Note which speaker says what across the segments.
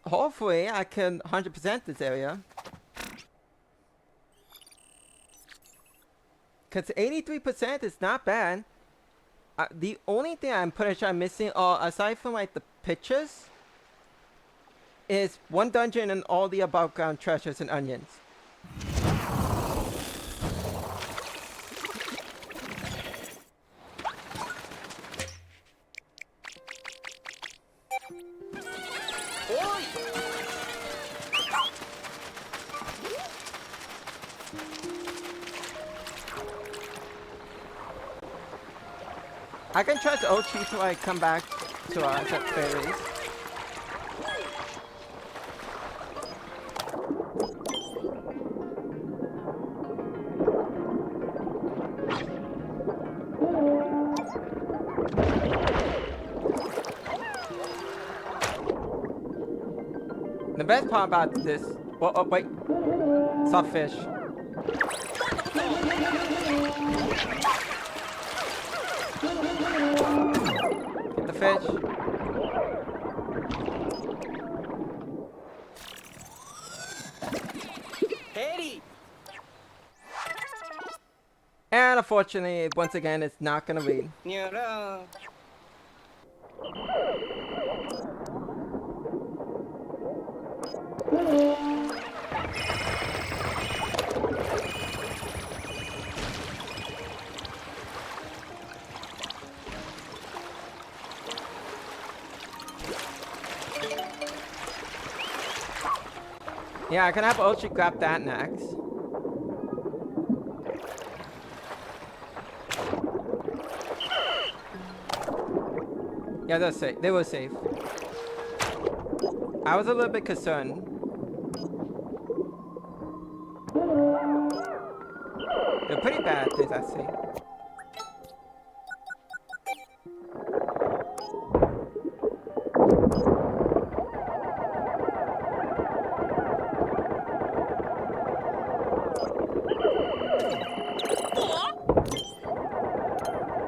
Speaker 1: Hopefully I can 100% this area. Cause 83% is not bad. The only thing I'm pretty sure I'm missing, aside from like the pictures, is one dungeon and all the above ground treasures and onions. I can trust Ochi to like come back to us at the very least. The best part about this, oh wait, soft fish. Get the fish.
Speaker 2: Eddie.
Speaker 1: And unfortunately, once again, it's not gonna read.
Speaker 2: Yeah.
Speaker 1: Yeah, I can have Ochi grab that next. Yeah, they're safe. They were safe. I was a little bit concerned. They're pretty bad at this, I see.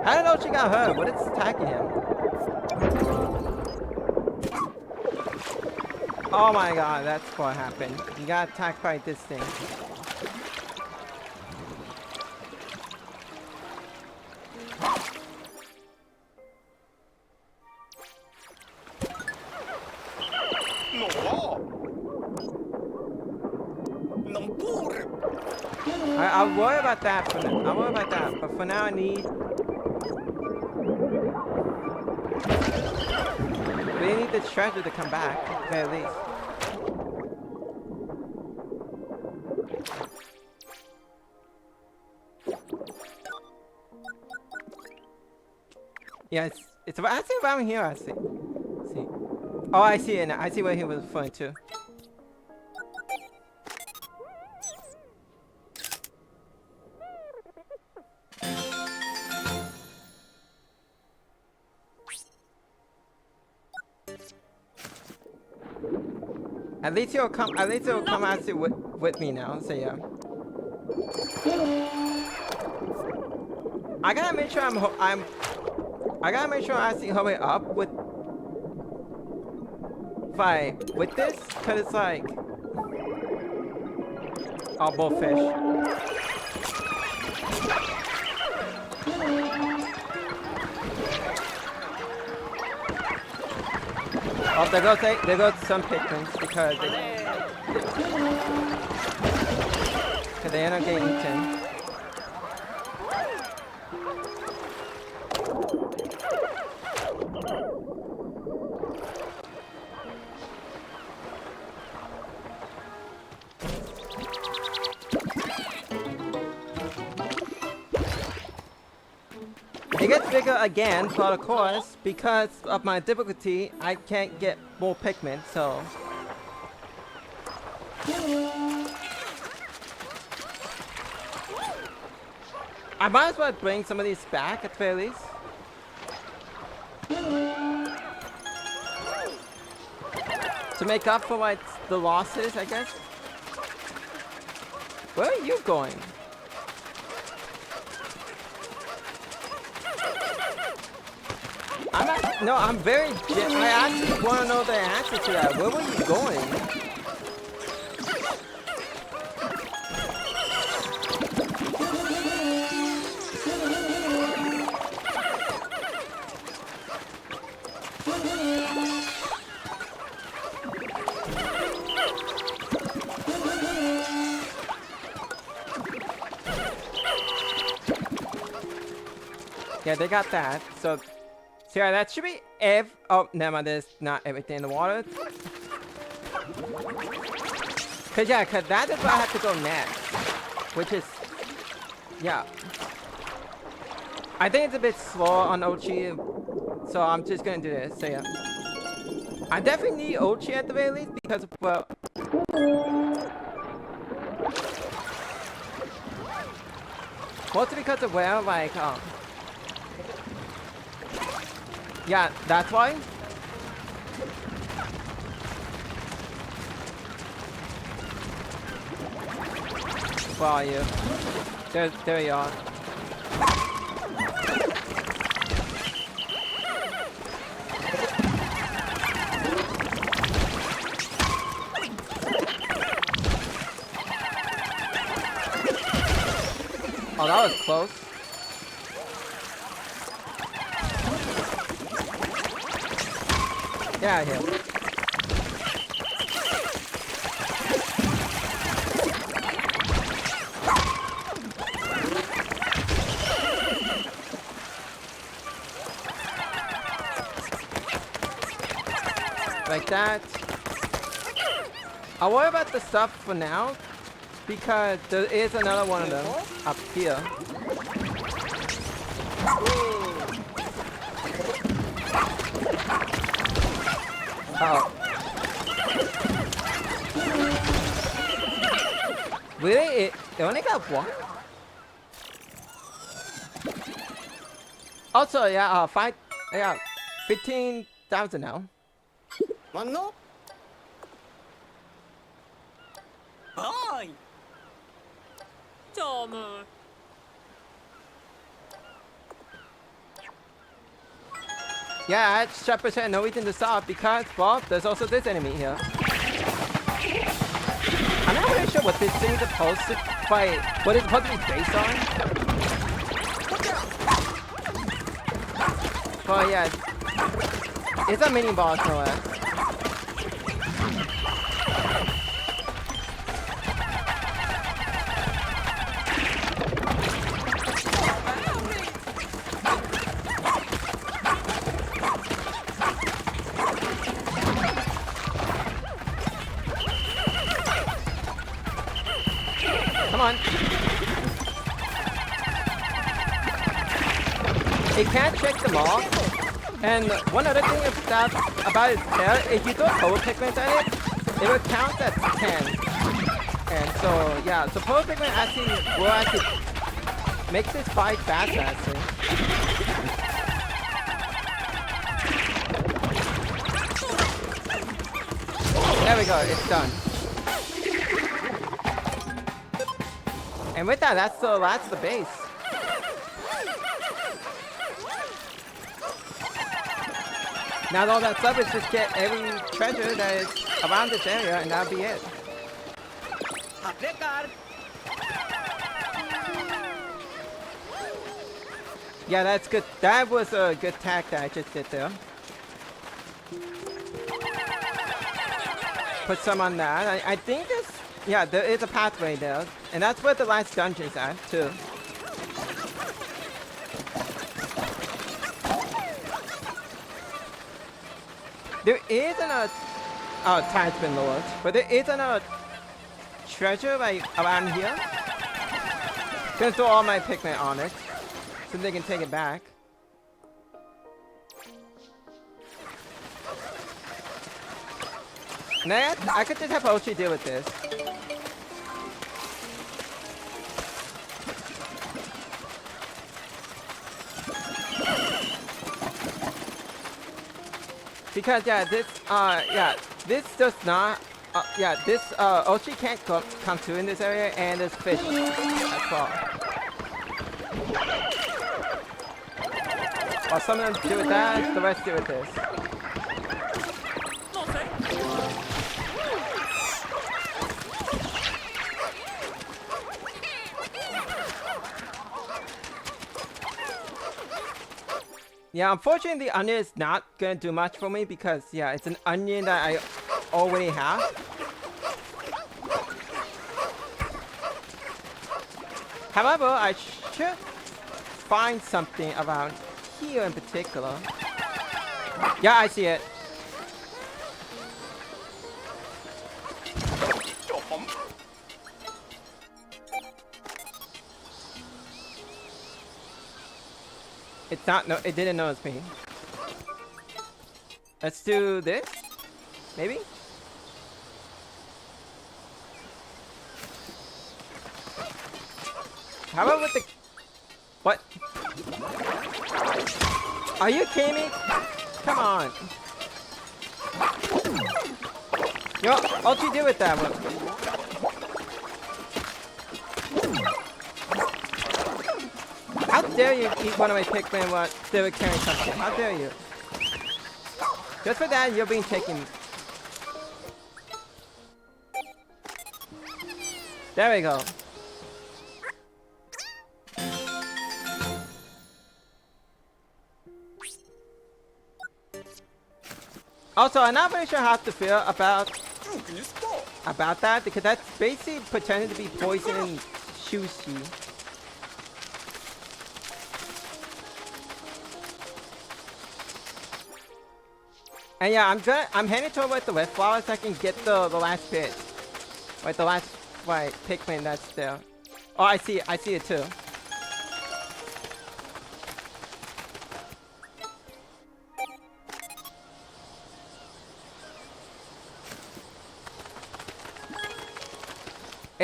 Speaker 1: How did Ochi got hurt? What is attacking him? Oh my god, that's what happened. He got attacked by this thing. I'll worry about that for now. I'll worry about that, but for now I need... We need this treasure to come back, at the very least. Yeah, it's actually around here, I see. See. Oh, I see it now. I see where he was referring to. At least he'll come actually with me now, so yeah. I gotta make sure I gotta make sure I actually hurry up with this, cause it's like oh, both fish. Oh, there go some Pikmins because they end up getting eaten. It gets bigger again, but of course, because of my difficulty, I can't get more Pikmin, so... I might as well bring some of these back at the very least. To make up for like the losses, I guess. Where are you going? No, I'm very. I actually want to know the answer to that. Where were you going? Yeah, they got that. So yeah, that should be oh, never mind. There's not everything in the water. Cause that is where I have to go next. Which is, yeah. I think it's a bit slow on Ochi, so I'm just gonna do this. So yeah, I definitely need Ochi at the very least because, well, mostly because of where, like, yeah, that's why. Where are you? There you are. Oh, that was close. Get out of here. Like that. I'll worry about the stuff for now, because there is another one of them up here. Uh-oh. Really? It only got one? Also, yeah, 15,000 now.
Speaker 2: Mano? Hi.
Speaker 3: Tom.
Speaker 1: Yeah, Shepherd said no reason to stop because, well, there's also this enemy here. I'm not really sure what this thing is supposed to fight, what it's supposed to be based on. But yeah, it's a mini boss no less. Come on. It can't check them off. And one other thing about its tail, if you throw power Pikmin at it, it will count as 10. And so, yeah, so power Pikmin will actually make this fight faster, actually. There we go, it's done. And with that, that's the base. Now all that's left is just get every treasure that is around this area, and that'll be it. Yeah, that's good. That was a good tack that I just did there. Put some on that. I think this, yeah, there is a pathway there, and that's where the last dungeon's at too. There is another, oh, time's been lowered, but there is another treasure like around here. Gonna throw all my Pikmin on it, so they can take it back. And I could just have Ochi deal with this. Because this does not, Ochi can't come to in this area, and there's fish as well. While some of them do with that, the rest do with this. Yeah, unfortunately, the onion is not gonna do much for me because, yeah, it's an onion that I already have. However, I should find something around here in particular. Yeah, I see it. It's not, no, it didn't notice me. Let's do this, maybe? How about with the, what? Are you kidding me? Come on. You know, what you do with that one? How dare you eat one of my Pikmin while they were carrying something? How dare you? Just for that, you're being taken. There we go. Also, I'm not really sure how to feel about that because that's basically pretending to be poison and sushi. And yeah, I'm heading toward the red flowers so I can get the last bit. Right, the last Pikmin that's there. Oh, I see it too.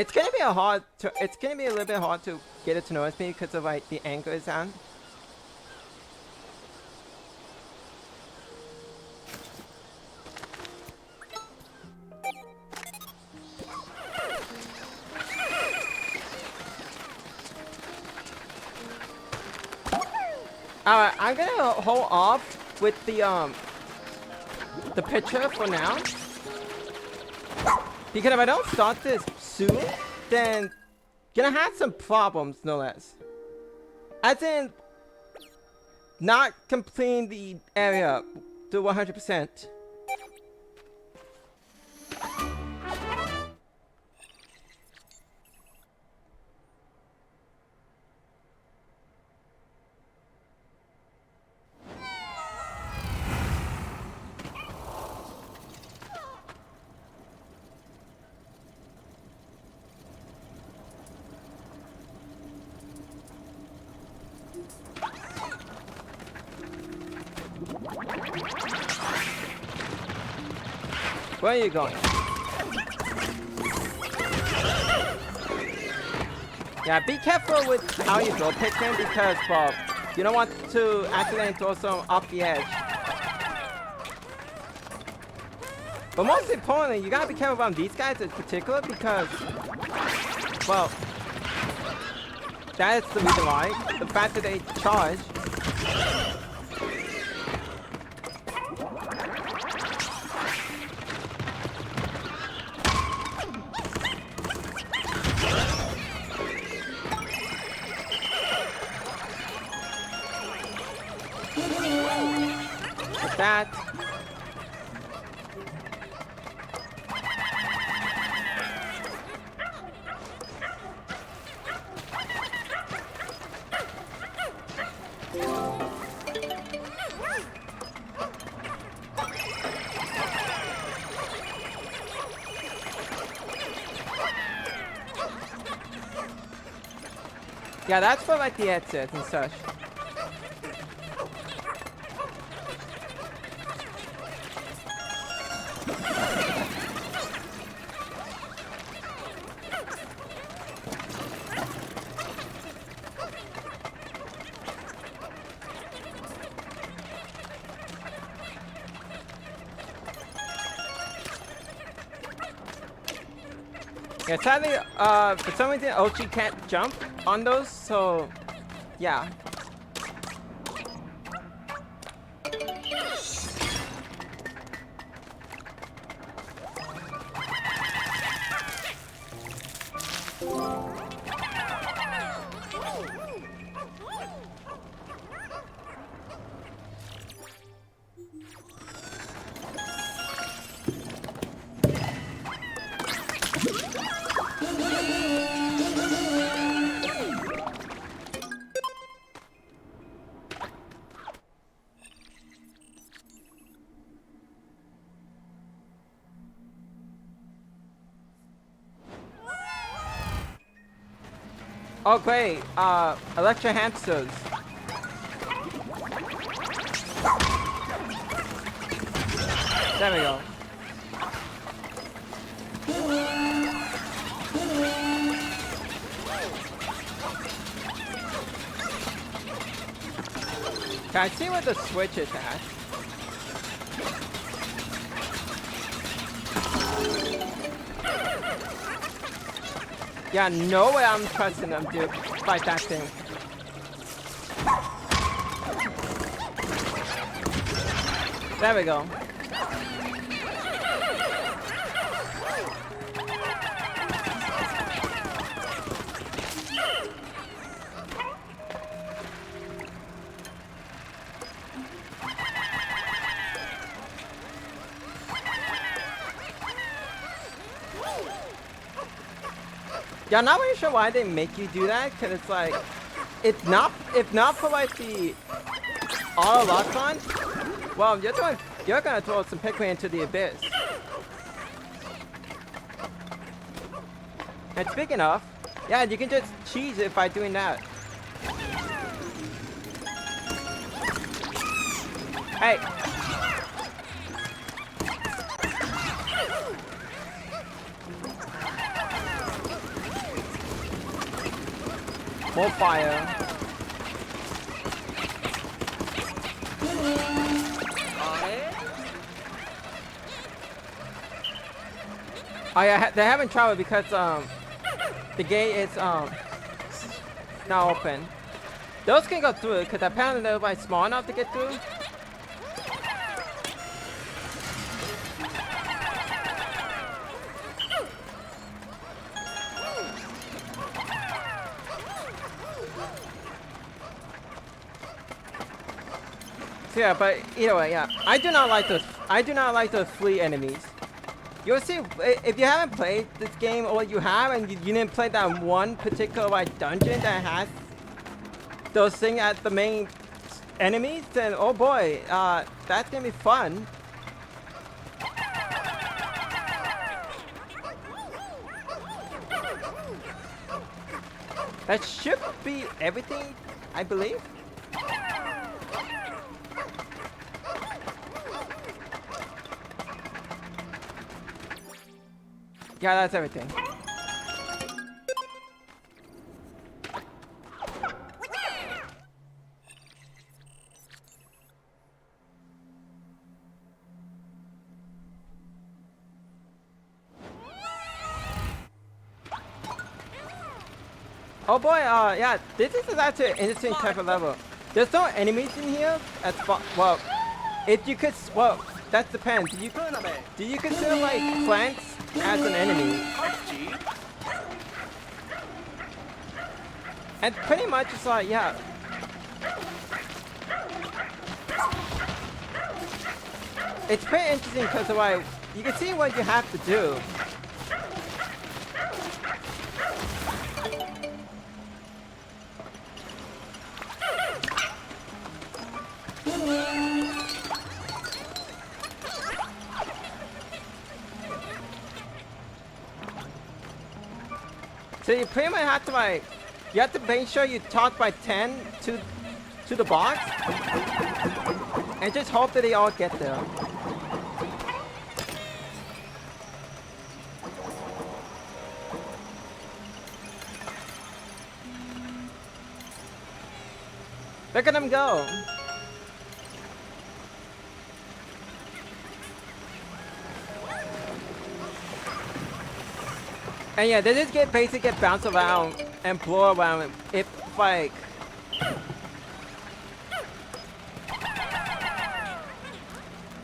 Speaker 1: It's gonna be a little bit hard to get it to notice me because of like the angle sound. Alright, I'm gonna hold off with the picture for now. Because if I don't start this soon, then gonna have some problems, no less. As in, not completing the area to 100%. Where are you going? Yeah, be careful with how you throw Pikmin because, well, you don't want to accidentally throw some off the edge. But most importantly, you gotta be careful about these guys in particular because, well, that is the reason why. The fact that they charge. That. Yeah, that's for like the exits and such. Yeah, sadly, for some reason, Ochi can't jump on those, so yeah. Oh great, electro hamsters. There we go. Can I see what the switch is at? Yeah, no way I'm trusting them to fight that thing. There we go. Yeah, I'm not really sure why they make you do that, cause it's like, it's not, if not for like the auto lock on, well, you're gonna throw some Pikmin into the abyss. And speaking of, yeah, you can just cheese it by doing that. Hey. More fire. Oh yeah, they haven't traveled because the gate is now open. Those can go through because apparently they're like small enough to get through. So yeah, but either way, yeah, I do not like those flea enemies. You'll see if you haven't played this game, or you have and you didn't play that one particular like dungeon that has those things as the main enemies, then oh boy, that's gonna be fun. That should be everything, I believe. Yeah, that's everything. Oh boy, yeah, this is actually an interesting type of level. There's no enemies in here. Well, if you could, well, that depends. Do you consider like plants as an enemy? And pretty much it's like, yeah. It's pretty interesting because like, you can see what you have to do. So you pretty much have to like, you have to make sure you talk by 10 to the box, and just hope that they all get there. Look at them go. And yeah, they just basically get bounced around and blow around if like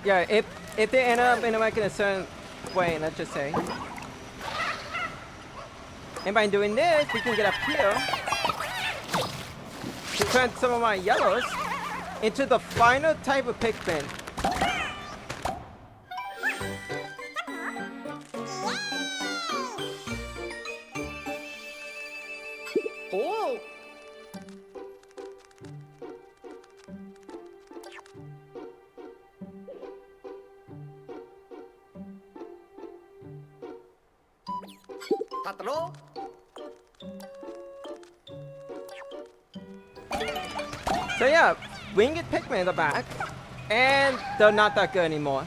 Speaker 1: yeah, if they end up in like in a certain way, let's just say. And by doing this, we can get up here to turn some of my yellows into the final type of Pikmin.
Speaker 2: Oh. Tatlo.
Speaker 1: So yeah, winged Pikmin are back, and they're not that good anymore.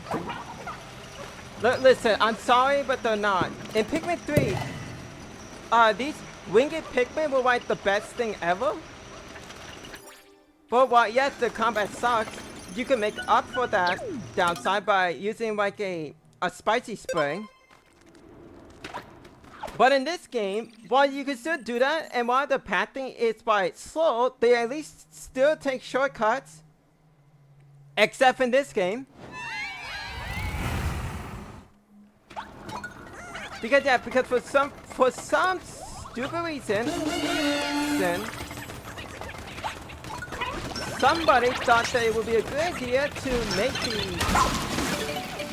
Speaker 1: Listen, I'm sorry, but they're not. In Pikmin 3, these winged Pikmin were like the best thing ever. But while yes, the combat sucks, you can make up for that downside by using like a spicy spray. But in this game, while you can still do that, and while the pathing is by slow, they at least still take shortcuts. Except in this game. Because for some stupid reason, somebody thought that it would be a good idea to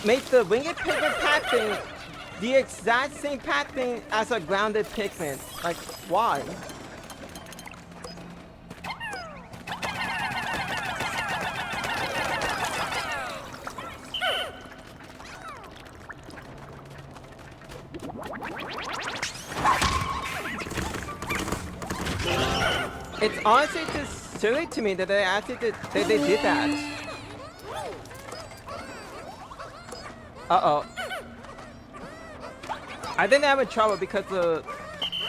Speaker 1: make the winged Pikmin pathing the exact same pathing as a grounded Pikmin. Like, why? It's honestly just silly to me that they actually did that. Uh-oh. I think I'm in trouble because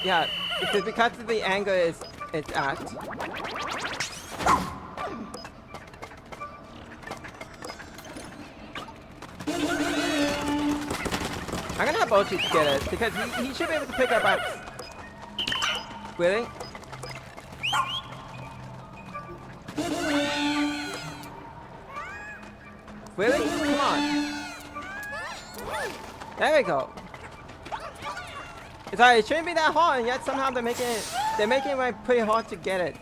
Speaker 1: it's because of the anger it's at. I'm gonna have Ochi get it because he should be able to pick up apps. Really? Really? Come on. There we go. It's like, it shouldn't be that hard, and yet somehow they're making it like pretty hard to get it.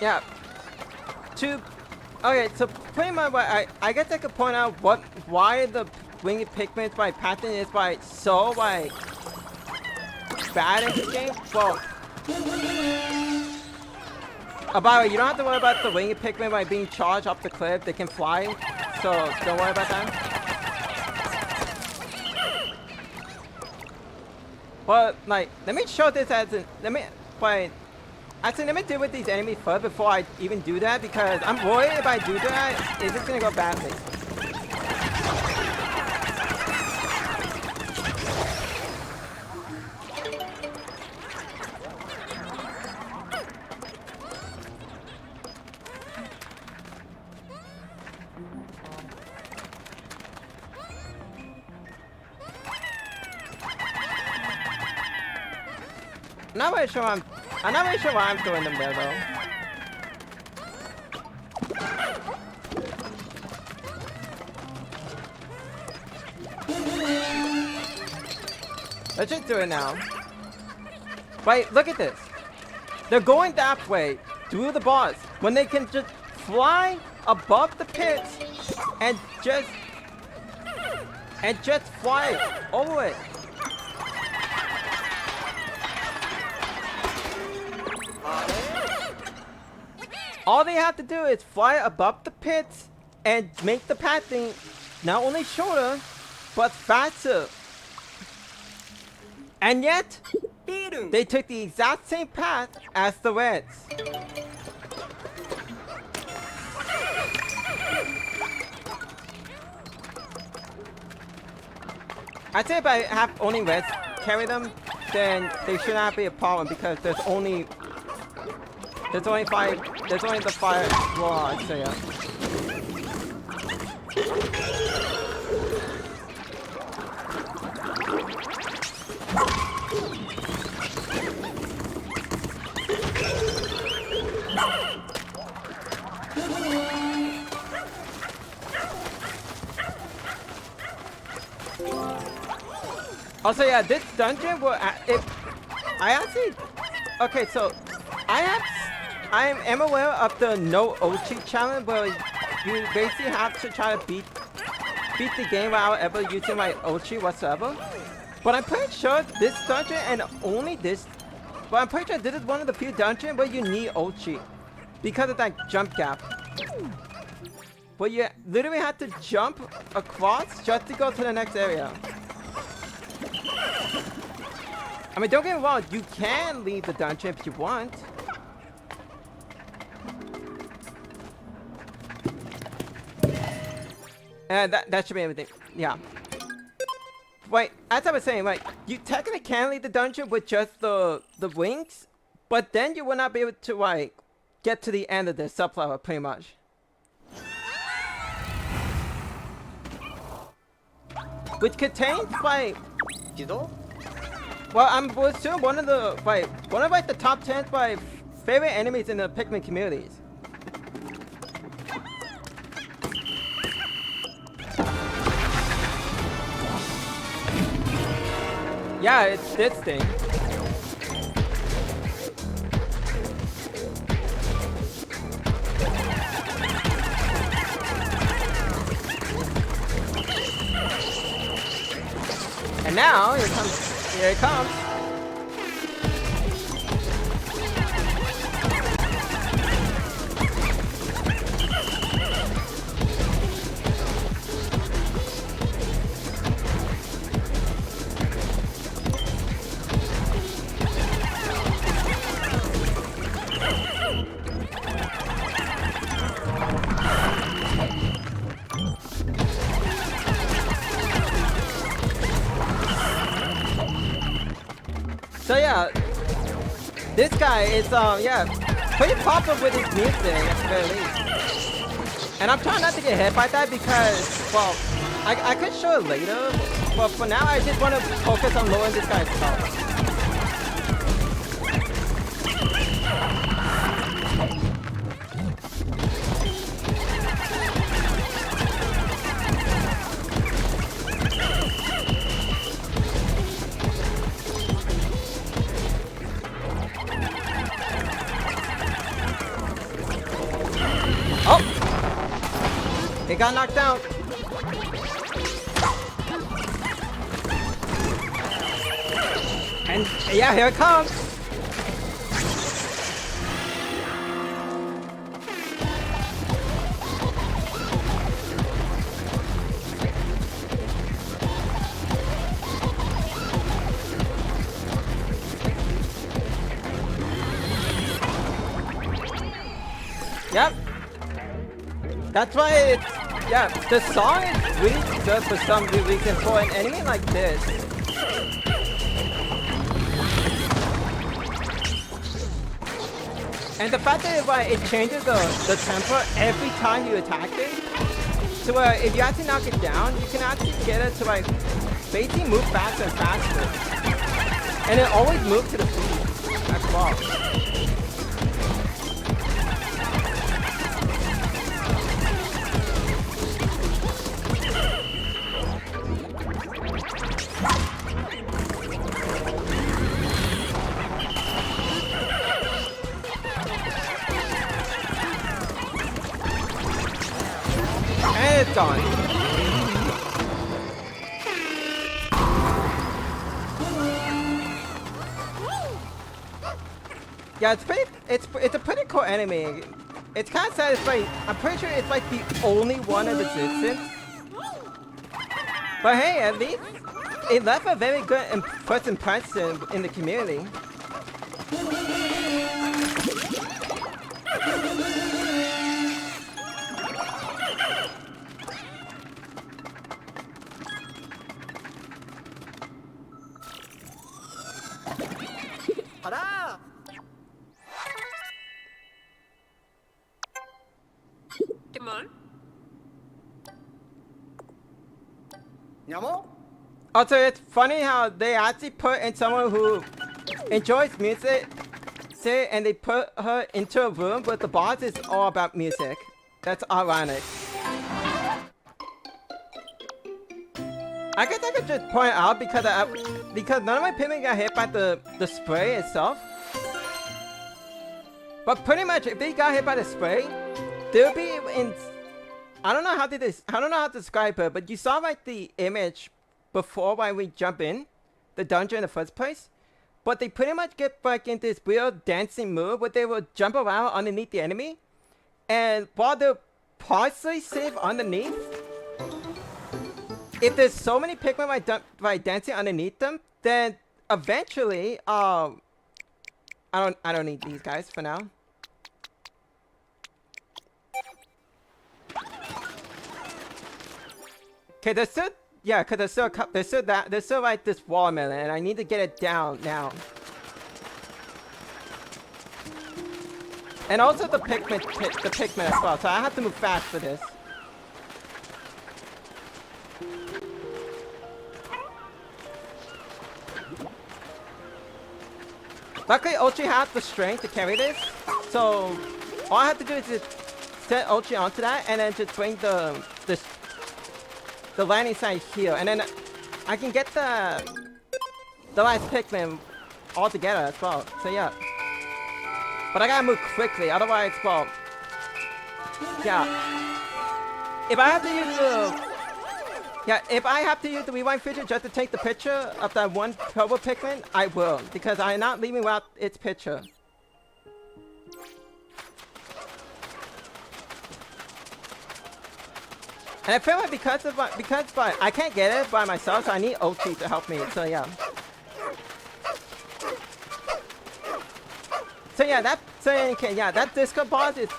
Speaker 1: Yeah. Okay, so pretty much what I guess I could point out why the winged Pikmin by pattern is by so like bad in this game. Well, by the way, you don't have to worry about the winged Pikmin by being charged off the cliff. They can fly, so don't worry about that. But like, let me show this as an actually, let me deal with these enemies first before I even do that, because I'm worried if I do that, it's just gonna go badly. I'm not really sure why I'm throwing them there, though. Let's just do it now. Wait, look at this. They're going that way, through the boss, when they can just fly above the pits and just fly over it. All they have to do is fly above the pits and make the pathing not only shorter, but faster. And yet, they took the exact same path as the Reds. I'd say if I have only Reds carry them, then they should not be a problem, because there's only the fire rods, so yeah. Also, yeah, this dungeon will. I actually. Okay, so I am aware of the no Ochi challenge, where you basically have to try to beat the game without ever using my Ochi whatsoever. But I'm pretty sure this dungeon and only this. But I'm pretty sure this is one of the few dungeons where you need Ochi because of that jump gap. But you literally have to jump across just to go to the next area. I mean, don't get me wrong, you can leave the dungeon if you want. And that should be everything. Yeah. Wait, as I was saying, like, you technically can leave the dungeon with just the wings, but then you will not be able to, like, get to the end of the sublevel, pretty much. Which contains, like...
Speaker 2: You know?
Speaker 1: Well, I'm still one of the top 10 favorite enemies in the Pikmin communities. Yeah, it's this thing. And now, here it comes. So yeah, this guy is yeah, pretty popular with his music at the very least. And I'm trying not to get hit by that because, well, I could show it later, but for now I just want to focus on lowering this guy's health. He got knocked out. And yeah, here it comes. Yep. That's why it's, yeah, the song is really good for some reason for an enemy like this. And the fact that it changes the tempo every time you attack it, so if you actually knock it down, you can actually get it to like basically move faster and faster. And it always moves to the beat as well. And it's gone. Yeah, it's a pretty cool enemy. It's kind of satisfying. I'm pretty sure it's like the only one of existence. But hey, at least it left a very good first impression in the community.
Speaker 2: Hurrah!
Speaker 3: Come on.
Speaker 2: Nyamo?
Speaker 1: Also, it's funny how they actually put in someone who enjoys music, and they put her into a room where the boss is all about music. That's ironic. I guess I could just point out because because none of my Pikmin got hit by the spray itself. But pretty much, if they got hit by the spray, they'll be in. I don't know how to describe it, but you saw like the image before when we jump in the dungeon in the first place. But they pretty much get back into this weird dancing move where they will jump around underneath the enemy, and while they're partially safe underneath, if there's so many Pikmin by dancing underneath them, then eventually, I don't need these guys for now. Okay, there's still, yeah, cause there's still like this watermelon, and I need to get it down now. And also the Pikmin as well, so I have to move fast for this. Luckily, Ochi has the strength to carry this, so all I have to do is just set Ochi onto that, and then just bring the landing site here, and then I can get the last Pikmin all together as well. So yeah, but I gotta move quickly, otherwise, well, yeah. If I have to use the rewind feature just to take the picture of that one Turbo Pikmin, I will, because I'm not leaving without its picture. And I feel like because I can't get it by myself, so I need Ochi to help me. So yeah. So yeah, that disco boss it's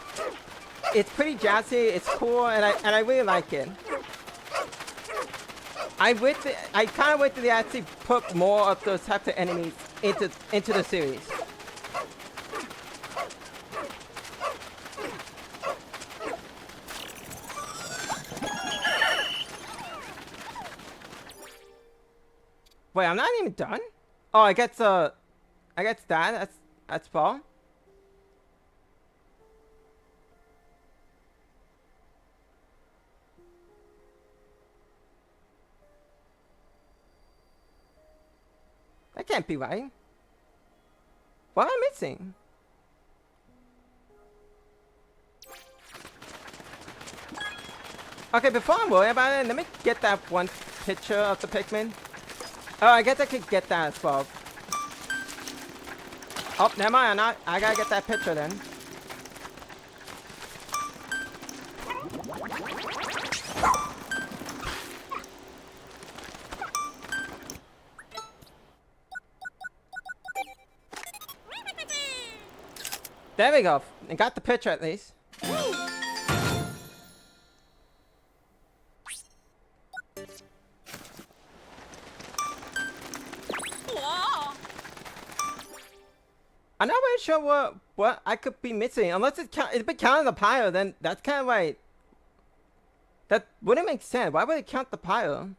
Speaker 1: pretty jazzy, it's cool, and I really like it. I kind of wish they actually put more of those types of enemies into the series. Wait, I'm not even done? Oh, I guess that's Paul. That can't be right. What am I missing? Okay, before I worry about it, let me get that one picture of the Pikmin. Oh, I guess I could get that as well. Oh, never mind. I gotta get that picture then. There we go. I got the picture at least. I'm not really sure what I could be missing, unless it's been counting the pyro. Then that's kind of like that wouldn't make sense. Why would it count the pyro?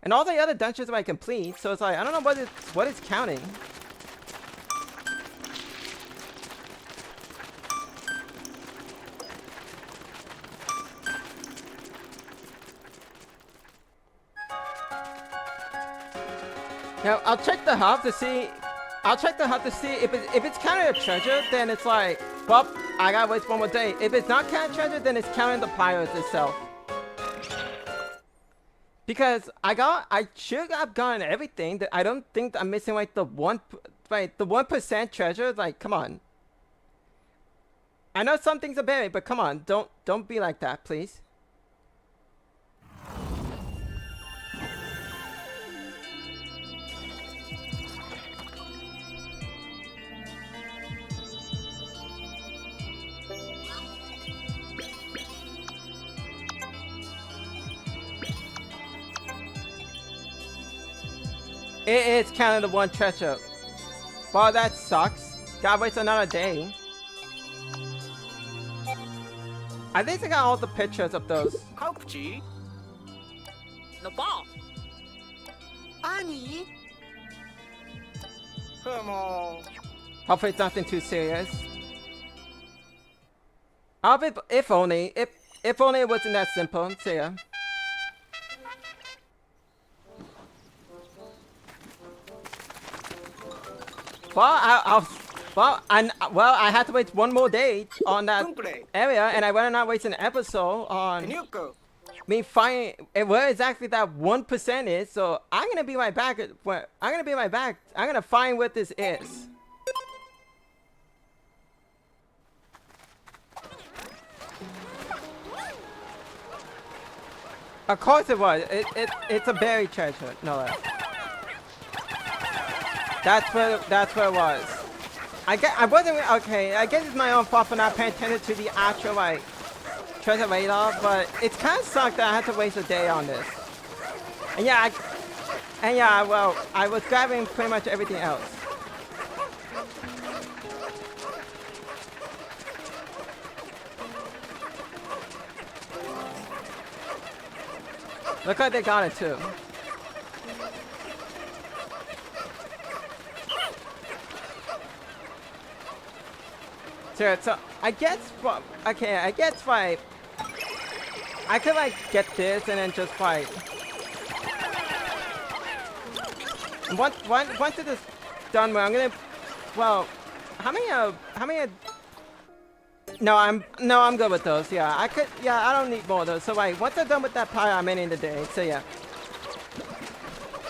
Speaker 1: And all the other dungeons are complete, so it's like I don't know what it's counting. Now I'll check the hub to see. If it's counting a treasure, then it's like, well, I gotta wait one more day. If it's not counting treasure, then it's counting the pyros itself. Because I should have gotten everything. That I don't think I'm missing like the 1% treasure. Like, come on. I know some things are buried, but come on, don't be like that, please. It is counting the one treasure. Wow, that sucks. Gotta wait another day. I think I got all the pictures of those.
Speaker 2: Kakuchi? Napa? Ani? Come on.
Speaker 1: Hopefully it's nothing too serious. If only it wasn't that simple. So yeah. I had to wait one more day on that
Speaker 2: Cumple.
Speaker 1: area, and I rather not waste an episode on
Speaker 2: Tenuco.
Speaker 1: me finding where exactly that 1% is. So I'm gonna be right back. I'm gonna be right back. I'm gonna find what this is. Of course it was. It's a buried treasure. No. That's where it was. I wasn't okay. I guess it's my own fault for not paying attention to the actual like treasure radar, but it's kind of sucked that I had to waste a day on this. And yeah, well, I was grabbing pretty much everything else. Look like they got it too. So I guess okay, I guess like I could like get this and then just like once it is done, I'm gonna how many no, I'm good with those. Yeah, I don't need more of those. So like once I'm done with that pie, I'm ending the day. So yeah.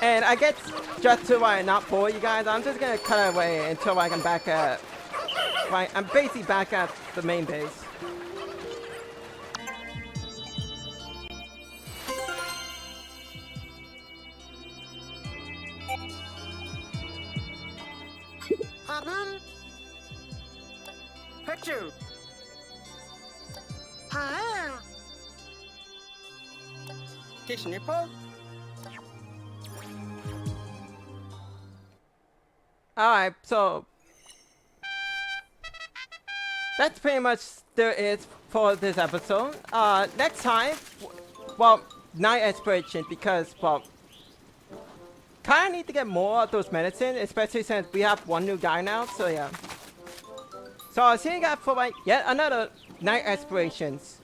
Speaker 1: And I guess just to not bore you guys, I'm just gonna cut away until I can back at I'm basically back at the main base.
Speaker 2: Hanan. Picture. Ha. Kisnipo.
Speaker 1: Alright, so that's pretty much it for this episode. Next time, well, night exploration because, well, kind of need to get more of those medicine, especially since we have one new guy now, so yeah. So I'll see you guys for like yet another night explorations.